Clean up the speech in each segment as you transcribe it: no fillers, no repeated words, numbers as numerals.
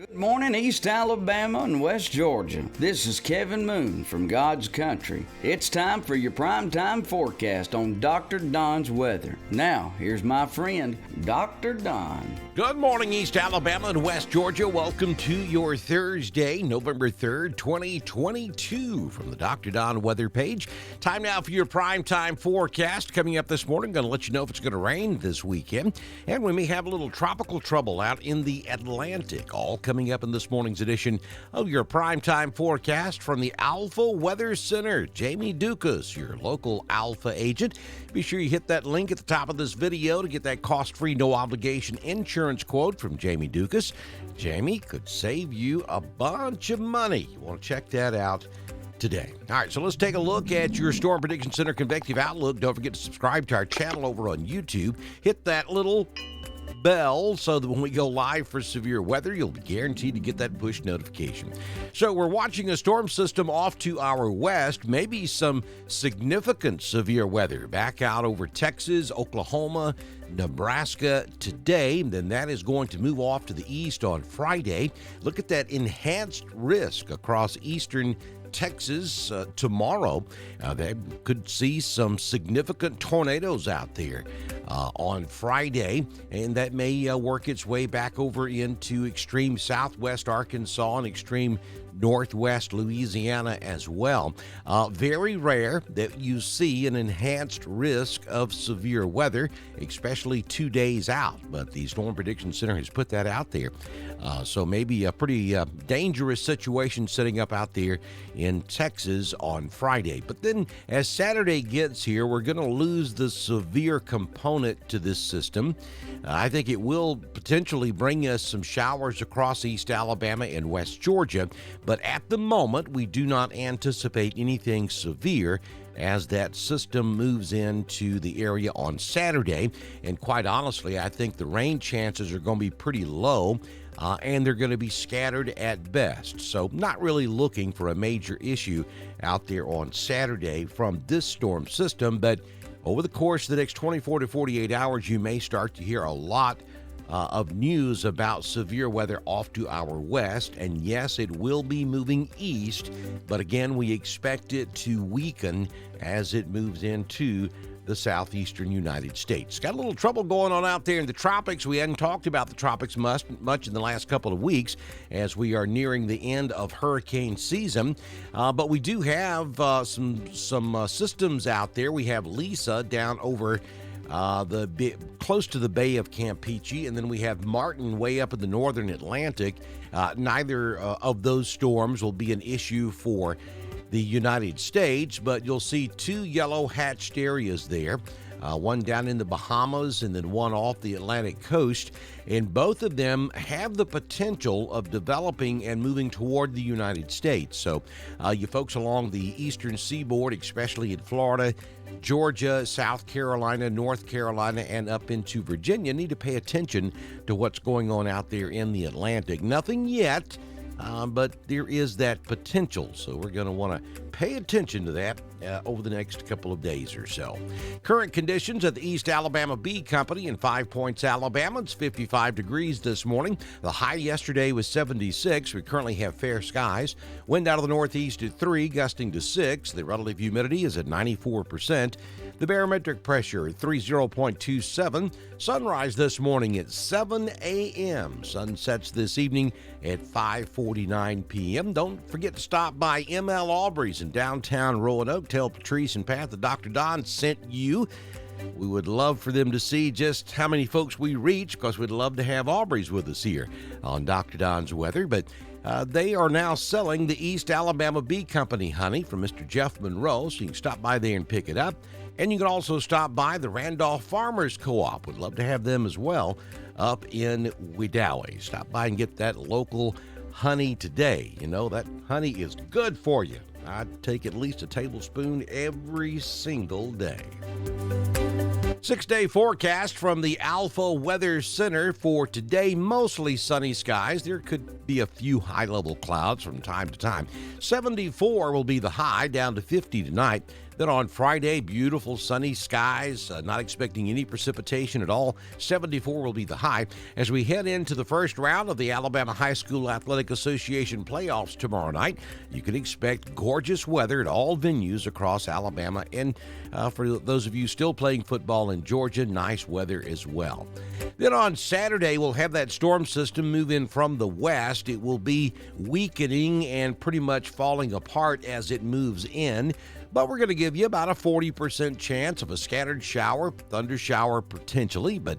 Good morning, East Alabama and West Georgia. This is Kevin Moon from God's Country. It's time for your primetime forecast on Dr. Don's weather. Now, here's my friend, Dr. Don. Good morning, East Alabama and West Georgia. Welcome to your Thursday, November 3rd, 2022 from the Dr. Don weather page. Time now for your primetime forecast. Coming up this morning, going to let you know if it's going to rain this weekend. And we may have a little tropical trouble out in the Atlantic. All coming up in this morning's edition of your primetime forecast from the Alpha Weather Center. Jamie Dukas, your local Alpha agent. Be sure you hit that link at the top of this video to get that cost-free, no-obligation insurance quote from Jamie Dukas. Jamie could save you a bunch of money. You want to check that out today. All right, so let's take a look at your Storm Prediction Center convective outlook. Don't forget to subscribe to our channel over on YouTube. Hit that little bell so that when we go live for severe weather, you'll be guaranteed to get that push notification. So we're watching a storm system off to our west, maybe some significant severe weather back out over Texas, Oklahoma, Nebraska today. Then that is going to move off to the east on Friday. Look at that enhanced risk across eastern Texas tomorrow. They could see some significant tornadoes out there on Friday, and that may work its way back over into extreme southwest Arkansas and extreme northwest Louisiana as well. Very rare that you see an enhanced risk of severe weather, especially 2 days out, but the Storm Prediction Center has put that out there. So maybe a pretty dangerous situation setting up out there in Texas on Friday. But then as Saturday gets here, we're going to lose the severe component to this system. I think it will potentially bring us some showers across East Alabama and West Georgia, but at the moment, we do not anticipate anything severe as that system moves into the area on Saturday. And quite honestly, I think the rain chances are going to be pretty low, and they're going to be scattered at best. So not really looking for a major issue out there on Saturday from this storm system, but over the course of the next 24 to 48 hours, you may start to hear a lot of news about severe weather off to our west. And yes, it will be moving east, but again, we expect it to weaken as it moves into the southeastern United States. Got a little trouble going on out there in the tropics. We hadn't talked about the tropics much in the last couple of weeks as we are nearing the end of hurricane season. But we do have some systems out there. We have Lisa down over close to the Bay of Campeche, and then we have Martin way up in the northern Atlantic. Neither of those storms will be an issue for the United States, but you'll see two yellow hatched areas there, one down in the Bahamas and then one off the Atlantic coast, and both of them have the potential of developing and moving toward the United States. So you folks along the eastern seaboard, especially in Florida, Georgia, South Carolina, North Carolina, and up into Virginia, need to pay attention to what's going on out there in the Atlantic. Nothing yet, but there is that potential, so we're going to want to pay attention to that over the next couple of days or so. Current conditions at the East Alabama Bee Company in 5 Points, Alabama. It's 55 degrees this morning. The high yesterday was 76. We currently have fair skies. Wind out of the northeast at 3, gusting to 6. The relative humidity is at 94%. The barometric pressure at 30.27. Sunrise this morning at 7 a.m. Sun sets this evening at 5:49 p.m. Don't forget to stop by ML Aubrey's in downtown Roanoke. Tell Patrice and Pat that Dr. Don sent you. We would love for them to see just how many folks we reach, because we'd love to have Aubrey's with us here on Dr. Don's weather. But they are now selling the East Alabama Bee Company honey from Mr. Jeff Monroe, so you can stop by there and pick it up. And you can also stop by the Randolph Farmers Co-op. We'd love to have them as well up in Wedowee. Stop by and get that local honey today. You know, that honey is good for you. I'd take at least a tablespoon every single day. 6-day forecast from the Alpha Weather Center for today. Mostly sunny skies. There could be a few high-level clouds from time to time. 74 will be the high, down to 50 tonight. Then on Friday, beautiful sunny skies, not expecting any precipitation at all. 74 will be the high. As we head into the first round of the Alabama High School Athletic Association playoffs tomorrow night, you can expect gorgeous weather at all venues across Alabama. And for those of you still playing football in Georgia, nice weather as well. Then on Saturday, we'll have that storm system move in from the west. It will be weakening and pretty much falling apart as it moves in. But we're going to give you about a 40% chance of a scattered shower, thunder shower potentially, but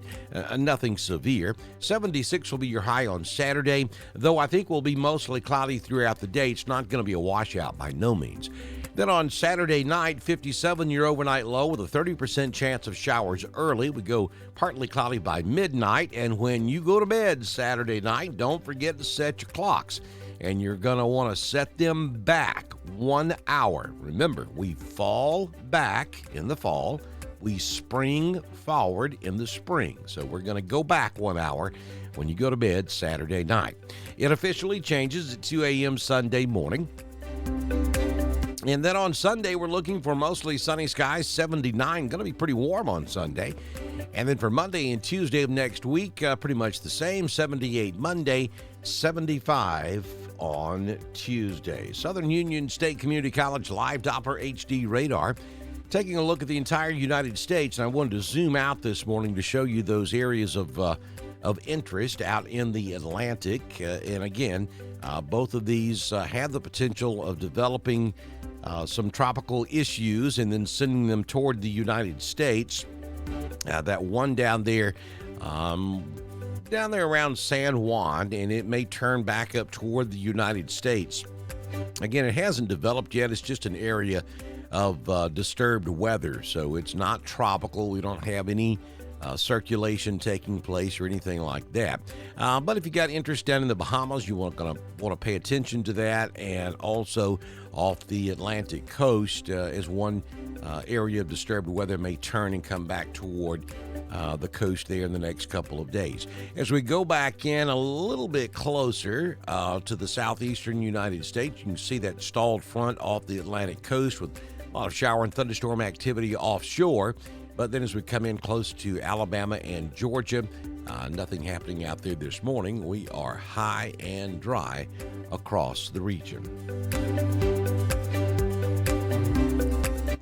nothing severe. 76 will be your high on Saturday, though I think will be mostly cloudy throughout the day. It's not going to be a washout by no means. Then on Saturday night, 57 your overnight low with a 30% chance of showers early. We go partly cloudy by midnight. And when you go to bed Saturday night, don't forget to set your clocks. And you're going to want to set them back 1 hour. Remember, we fall back in the fall. We spring forward in the spring. So we're going to go back 1 hour when you go to bed Saturday night. It officially changes at 2 a.m. Sunday morning. And then on Sunday, we're looking for mostly sunny skies, 79. Going to be pretty warm on Sunday. And then for Monday and Tuesday of next week, pretty much the same, 78 Monday, 75 on Tuesday. Southern Union State Community College live Doppler HD radar. Taking a look at the entire United States, and I wanted to zoom out this morning to show you those areas of interest out in the Atlantic. And again, both of these have the potential of developing some tropical issues and then sending them toward the United States. That one down there around San Juan, and it may turn back up toward the United States. Again, it hasn't developed yet. It's just an area of disturbed weather, so it's not tropical. We don't have any circulation taking place or anything like that. But if you got interest down in the Bahamas, you want to pay attention to that, and also off the Atlantic coast as one area of disturbed weather may turn and come back toward the coast there in the next couple of days. As we go back in a little bit closer to the southeastern United States, you can see that stalled front off the Atlantic coast with a lot of shower and thunderstorm activity offshore. But then as we come in close to Alabama and Georgia, nothing happening out there this morning. We are high and dry across the region.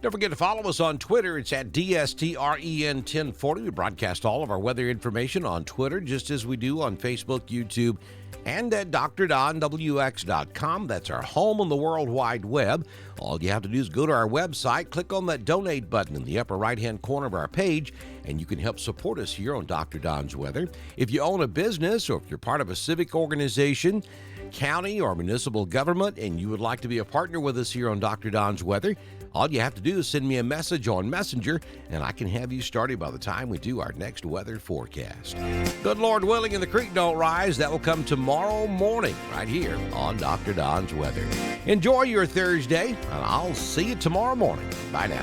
Don't forget to follow us on Twitter. It's at DSTREN1040. We broadcast all of our weather information on Twitter, just as we do on Facebook, YouTube, and at DrDonWX.com. That's our home on the World Wide Web. All you have to do is go to our website, click on that donate button in the upper right-hand corner of our page, and you can help support us here on Dr. Don's Weather. If you own a business or if you're part of a civic organization, county or municipal government, and you would like to be a partner with us here on Dr. Don's Weather, all you have to do is send me a message on Messenger, and I can have you started by the time we do our next weather forecast. Good Lord willing and the creek don't rise, that will come tomorrow morning right here on Dr. Don's Weather. Enjoy your Thursday, and I'll see you tomorrow morning. Bye now.